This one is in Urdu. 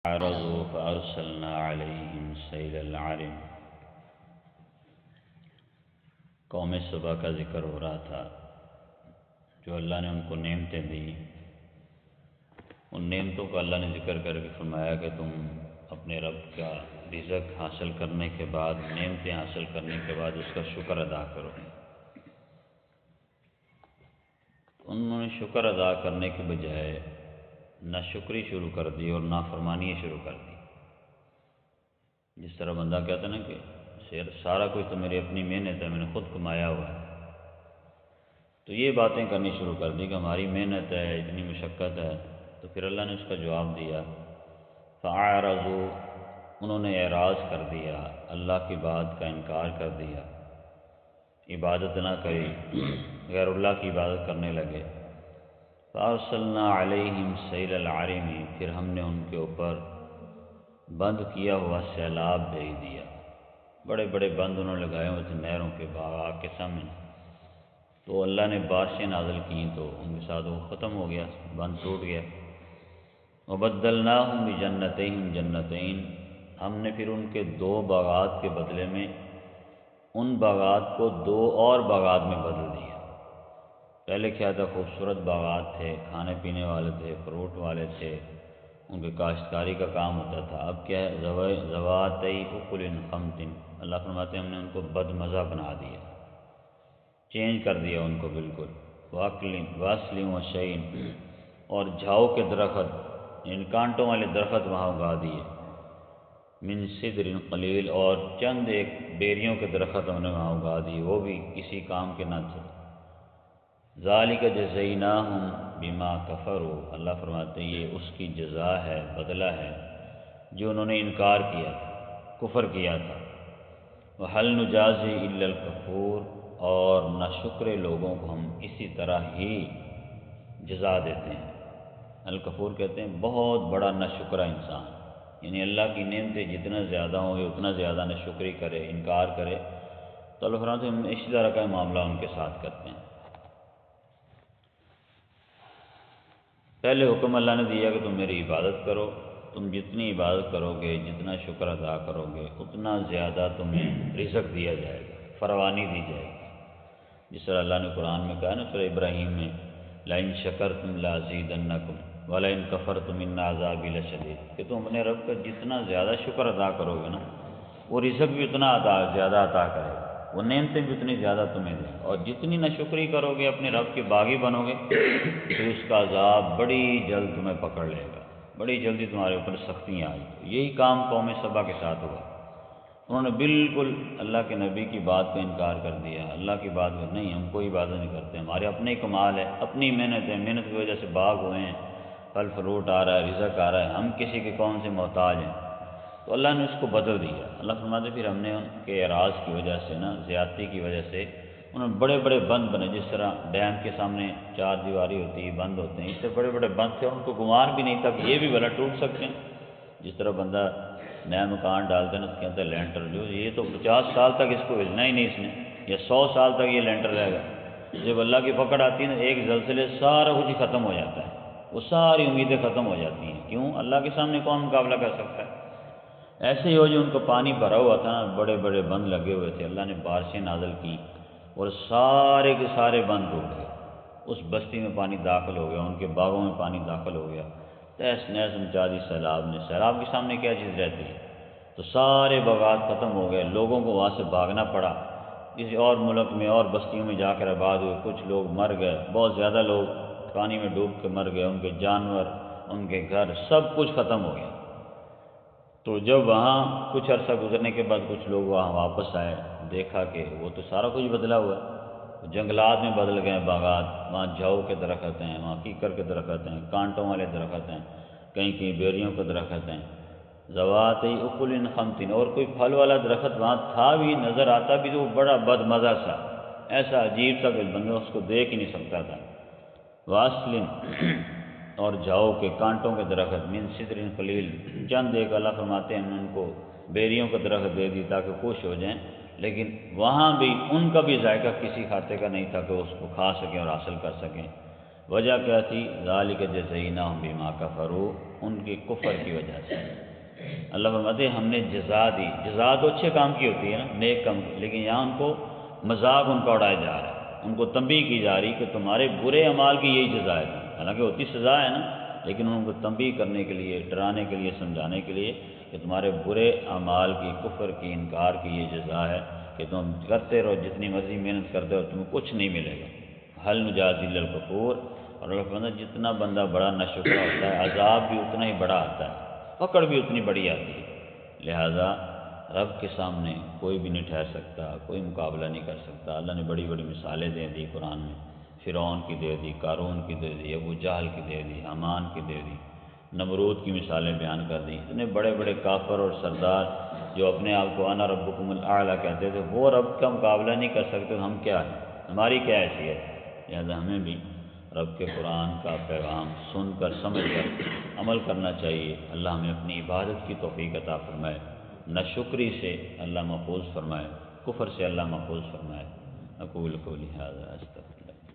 عرضوا فأرسلنا عليهم سيل العرم۔ قوم سبا کا ذکر ہو رہا تھا، جو اللہ نے ان کو نعمتیں دی، ان نعمتوں کا اللہ نے ذکر کر کے فرمایا کہ تم اپنے رب کا رزق حاصل کرنے کے بعد، نعمتیں حاصل کرنے کے بعد اس کا شکر ادا کرو۔ انہوں نے شکر ادا کرنے کے بجائے ناشکری شروع کر دی اور نافرمانی شروع کر دی۔ جس طرح بندہ کہتا ہے نا کہ سارا کچھ تو میری اپنی محنت ہے، میں نے خود کمایا ہوا ہے، تو یہ باتیں کرنی شروع کر دی کہ ہماری محنت ہے، اتنی مشقت ہے۔ تو پھر اللہ نے اس کا جواب دیا، فَأَعْرَضُوا، انہوں نے اعراض کر دیا، اللہ کی بات کا انکار کر دیا، عبادت نہ کری، غیر اللہ کی عبادت کرنے لگے۔ فَأَرْسَلْنَا عَلَيْهِمْ سَيْلَ الْعَرِمِ، پھر ہم نے ان کے اوپر بند کیا ہوا سیلاب بھیج دیا۔ بڑے بڑے بند انہوں نے لگائے ہوئے تھے نہروں کے، باغ کے سامنے، تو اللہ نے بارشیں نازل کیں تو ان کے ساتھ وہ ختم ہو گیا، بند ٹوٹ گیا۔ وَبَدَّلْنَاهُمْ بِجَنَّتَيْهِمْ جَنَّتَيْن، ہم نے پھر ان کے دو باغات کے بدلے میں ان باغات کو دو اور باغات میں بدل دیا۔ پہلے کیا تھا، خوبصورت باغات تھے، کھانے پینے والے تھے، فروٹ والے تھے، ان کے کاشتکاری کا کام ہوتا تھا۔ اب کیا ہے، ذواتَیْ اُکُلٍ خَمْطٍ، اللہ فرماتے ہیں ہم نے ان کو بد مزہ بنا دیا، چینج کر دیا ان کو بالکل۔ وَأَصْلٍ وَشَيْءٍ، اور جھاؤ کے درخت، ان کانٹوں والے درخت وہاں اگا دیے۔ من سدر قلیل، اور چند ایک بیریوں کے درخت ہم نے وہاں اگا دیے، وہ بھی کسی کام کے نہ تھے۔ ذالک جزیناہم بما کفروا، اللہ فرماتے ہیں یہ اس کی جزا ہے، بدلہ ہے جو انہوں نے انکار کیا تھا، کفر کیا تھا۔ وَهَلْ نُجَازِي إِلَّا الْكَفُورَ، اور ناشکر لوگوں کو ہم اسی طرح ہی جزا دیتے ہیں۔ الکفور کہتے ہیں بہت بڑا ناشکرہ انسان، یعنی اللہ کی نعمتیں جتنا زیادہ ہوں گے اتنا زیادہ ناشکری کرے، انکار کرے، تو اللہ فرماتے ہیں ہم اسی طرح کا معاملہ ان کے ساتھ کرتے ہیں۔ پہلے حکم اللہ نے دیا کہ تم میری عبادت کرو، تم جتنی عبادت کرو گے، جتنا شکر ادا کرو گے، اتنا زیادہ تمہیں رزق دیا جائے گا، فراوانی دی جائے گی۔ جس طرح اللہ نے قرآن میں کہا نا سورہ ابراہیم میں، لَإِن شَكَرْتُمْ لَأَزِيدَنَّكُمْ وَلَإِن كَفَرْتُمْ إِنَّ عَذَابِي لَشَدِيدٌ، کہ تم اپنے رب کا جتنا زیادہ شکر ادا کرو گے نا، وہ رزق بھی اتنا زیادہ عطا کرے گا، وہ نعمتیں بھی اتنی زیادہ تمہیں دے گا۔ اور جتنی ناشکری کرو گے، اپنے رب کے باغی بنو گے، تو اس کا عذاب بڑی جلد تمہیں پکڑ لے گا، بڑی جلدی تمہارے اوپر سختیاں آئیں۔ یہی کام قوم سبا کے ساتھ ہوا، انہوں نے بالکل اللہ کے نبی کی بات کا انکار کر دیا، اللہ کی بات کا نہیں، ہم کوئی عبادت نہیں کرتے، ہمارے اپنے کمال ہے، اپنی محنت ہے، محنت کی وجہ سے باغ ہوئے ہیں، پھل فروٹ آ رہا ہے، رزق آ رہا ہے، ہم کسی کے کون سے محتاج ہیں۔ تو اللہ نے اس کو بدل دیا۔ اللہ فرماتے پھر ہم نے ان کے اعراض کی وجہ سے نا، زیادتی کی وجہ سے انہوں نے بڑے بڑے بند بنے، جس طرح ڈیم کے سامنے چار دیواری ہوتی ہے، بند ہوتے ہیں، اس سے بڑے بڑے بند تھے، ان کو گمان بھی نہیں تھا کہ یہ بھی بھلا ٹوٹ سکتے ہیں۔ جس طرح بندہ نیا مکان ڈالتے ہیں نا، تو کہتا ہے لینٹر جو یہ تو 50 سال تک اس کو ہلنا ہی نہیں اس نے، یا 100 سال تک یہ لینٹر رہے گا۔ جب اللہ کی پکڑ آتی ہے نا، ایک زلزلے سارا کچھ ہی ختم ہو جاتا ہے، وہ ساری امیدیں ختم ہو جاتی ہیں۔ کیوں؟ اللہ کے سامنے کون مقابلہ کر سکتا ہے؟ ایسے ہی ہو جو ان کو پانی بھرا ہوا تھا نا، بڑے بڑے بند لگے ہوئے تھے، اللہ نے بارشیں نازل کی اور سارے کے سارے بند ٹوٹ گئے، اس بستی میں پانی داخل ہو گیا، ان کے باغوں میں پانی داخل ہو گیا، تہس نہس مچا دی سیلاب نے۔ سیلاب کے سامنے کیا چیز رہتی ہے؟ تو سارے باغات ختم ہو گئے، لوگوں کو وہاں سے بھاگنا پڑا، کسی اور ملک میں اور بستیوں میں جا کر آباد ہوئے، کچھ لوگ مر گئے، بہت زیادہ لوگ پانی میں ڈوب کے مر گئے، ان کے جانور، ان کے گھر، سب کچھ ختم ہو گیا۔ تو جب وہاں کچھ عرصہ گزرنے کے بعد کچھ لوگ وہاں واپس آئے، دیکھا کہ وہ تو سارا کچھ بدلا ہوا ہے، جنگلات میں بدل گئے باغات، وہاں جھاؤ کے درخت ہیں، وہاں کیکر کے درخت ہیں، کانٹوں والے درخت ہیں، کہیں کہیں بیریوں کے درخت ہیں، ذواتِ اکل خمط، اور کوئی پھل والا درخت وہاں تھا بھی، نظر آتا بھی تو وہ بڑا بد مزہ سا، ایسا عجیب سا کہ بندہ اس کو دیکھ ہی نہیں سکتا تھا۔ واصل، اور جھاؤ کے کانٹوں کے درخت، من سدر قلیل، چند ایک اللہ فرماتے ہیں ہم نے ان کو بیریوں کا درخت دے دی تاکہ خوش ہو جائیں، لیکن وہاں بھی ان کا بھی ذائقہ کسی کھاتے کا نہیں تھا کہ اس کو کھا سکیں اور حاصل کر سکیں۔ وجہ کیا تھی؟ ذالک جزیناہم بما کفروا، ان کے کفر کی وجہ سے۔ اللہ فرماتے ہیں ہم نے جزا دی، جزا تو اچھے کام کی ہوتی ہے نا، نیک کام کی، لیکن یہاں ان کو مذاق ان کا اڑایا جا رہا ہے، ان کو تنبیہ کی جا رہی کہ تمہارے برے اعمال کی یہی جزا ہے، حالانکہ ہوتی سزا ہے نا، لیکن ان کو تنبیہ کرنے کے لیے، ڈرانے کے لیے، سمجھانے کے لیے کہ تمہارے برے اعمال کی، کفر کی، انکار کی یہ جزا ہے کہ تم کرتے رہو، جتنی مرضی محنت کرتے ہو تمہیں کچھ نہیں ملے گا۔ حل نجازی الا الکفور، اور اللہ فرماتا ہے جتنا بندہ بڑا ناشکرا ہوتا ہے عذاب بھی اتنا ہی بڑا آتا ہے، پکڑ بھی اتنی بڑی آتی ہے۔ لہذا رب کے سامنے کوئی بھی نہیں ٹھہر سکتا، کوئی مقابلہ نہیں کر سکتا۔ اللہ نے بڑی بڑی مثالیں دے دی قرآن میں، فرعون کی دے دی، قارون کی دے دی، ابو جہل کی دے دی، حامان کی دے دی، نمرود کی مثالیں بیان کر دی۔ اتنے بڑے بڑے کافر اور سردار جو اپنے آپ کو انا ربکم الاعلی کہتے تھے، وہ رب کا مقابلہ نہیں کر سکتے، تو ہم کیا ہیں، ہماری کیا حیثیت ہے؟ لہذا ہمیں بھی رب کے قرآن کا پیغام سن کر سمجھ کر عمل کرنا چاہیے۔ اللہ ہمیں اپنی عبادت کی توفیق عطا فرمائے، ناشکری سے اللہ محفوظ فرمائے، کفر سے اللہ محفوظ فرمائے۔ اقول قولی ھذا استغفر اللہ۔